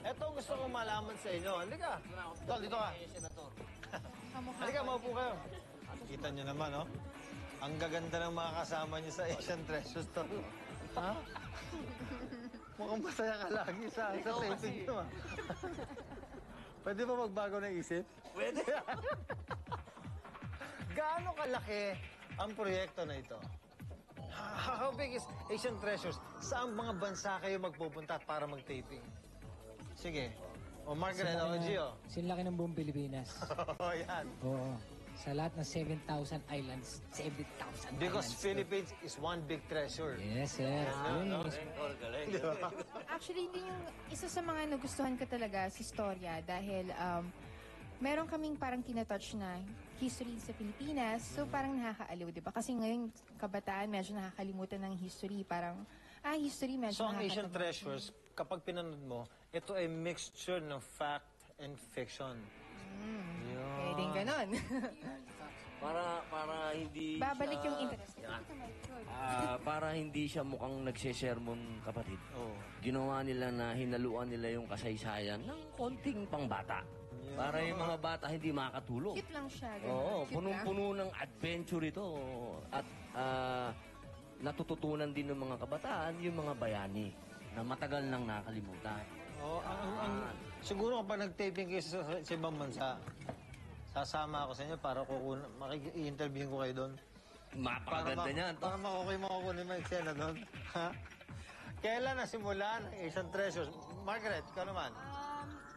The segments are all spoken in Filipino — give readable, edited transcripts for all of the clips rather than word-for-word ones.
Ito gusto kong malaman sa inyo. Halika. Tol, dito ka. Halika, maupo kayo. Kita nyo naman, oh. Ang gaganda ng mga kasama nyo sa Asian Treasures, Tol. Ha? Mukhang masaya ka lagi sa taping nyo, ah. Pwede ba magbago ng isip? Pwede. Gaano kalaki ang proyekto na ito? How big is Asian Treasures? Saan mga bansa kayo magpupunta para mag-taping? Sige. O Margaret, o Gio. Sinlaki ng buong Pilipinas. Oo, yan. Oo. Sa lahat ng 7,000 islands, 7,000 Because islands. Philippines is one big treasure. Yes, sir. Yun, yes. Galing. Actually, hindi yung isa sa mga nagustuhan ko talaga sa storya dahil meron kaming parang tinatouch na history sa Pilipinas. So, parang nakakaaliw, di ba? Kasi ngayon, kabataan, medyo nakakalimutan ng history. Parang, history medyo So, ang Asian nakakalimutan. Treasures, kapag pinanood mo, ito ay mixture ng fact and fiction. Pwedeng ganon. Para hindi Babalik siya... yung interest. Para hindi siya mukhang nagsesermon, kapatid. Oh. Ginawa nila na hinaluan nila yung kasaysayan ng konting pangbata. Para yung mga bata hindi makatulog. Cute lang siya. Ganun. Oo, Cute punong-puno ng adventure ito. At natututunan din ng mga kabataan yung mga bayani na matagal nang nakalimutan. Oh, siguro kapag nag-taping kayo sa ibang bansa, sasama ako sa inyo para i-interview ko kayo doon. Mapakaganda niyan. Para makukunin mo yung eksena doon. Ha? Kailan nasimulan ang Asian Treasures? Margaret, ikaw naman.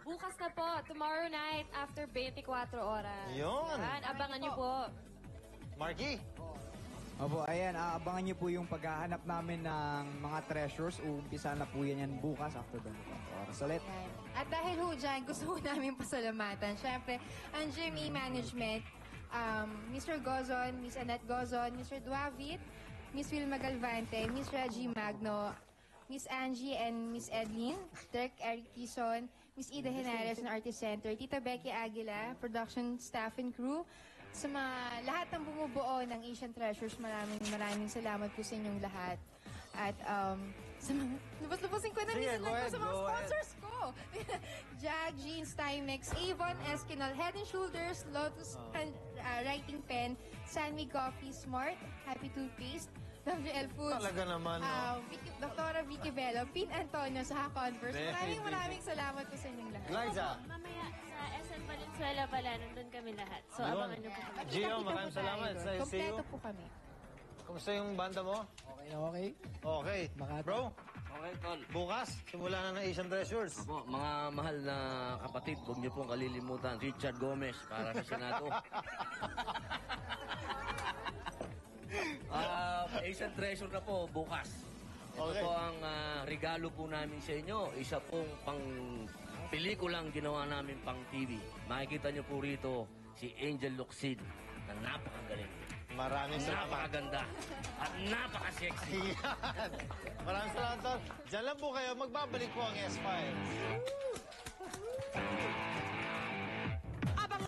Bukas na po, tomorrow night, after 24 oras. Yun. Yan, abangan niyo po. Marky? Opo, ayan, abangan niyo po yung paghahanap namin ng mga treasures. Uumpisa na po yan bukas after 24 oras ulit. Yan. At dahil ho dyan, gusto ko namin pasalamatan. Siyempre, ang GMA Management, Mr. Gozon, Miss Annette Gozon, Mr. Duavit, Miss Wilma Galvante, Miss Reggie Magno, Miss Angie and Miss Edlin, Dirk Eric Tison, Miss Ida Henares ng Artist Center, Tita Becky Aguila, production staff and crew, sa mga lahat ng bumubuo ng Asian Treasures, maraming salamat po sa inyong lahat. At sa mga, lubos-lubosin ko na minsan lang po sa mga sponsors ko. Jag, Jeans, Timex, Avon, Eskinol, Head and Shoulders, Lotus Writing Pen, Sanmi Coffee, Smart, Happy Toothpaste, WL Foods. Talaga naman, no? Dr. Vicky Bello, Pin Antonio sa Converse. Maraming salamat po sa inyong lahat. Liza? Mamaya sa SM Valenzuela pala, nandun kami lahat. So, Yun. abangan niyo po kami. Gio, maraming salamat. See you. Kompleto po kami. Kumusta yung banda mo? Okay na okay. Okay. Makati. Bro, Okay, Tol. bukas, simula na ng Asian Treasures. Po, mga mahal na kapatid, huwag niyo pong kalilimutan, Richard Gomez para sa Senado. Asian Treasure na po, bukas. Ito Okay. po ang regalo po namin sa inyo. Isa pong pang pelikulang ginawa namin pang TV. Makikita niyo po rito si Angel Locsin na napakagaling. Maraming salamat. Napakaganda. At napaka-sexy. Yan. Maraming salamat, Tol. Diyan lang po kayo. Magbabalik po ang S-Files.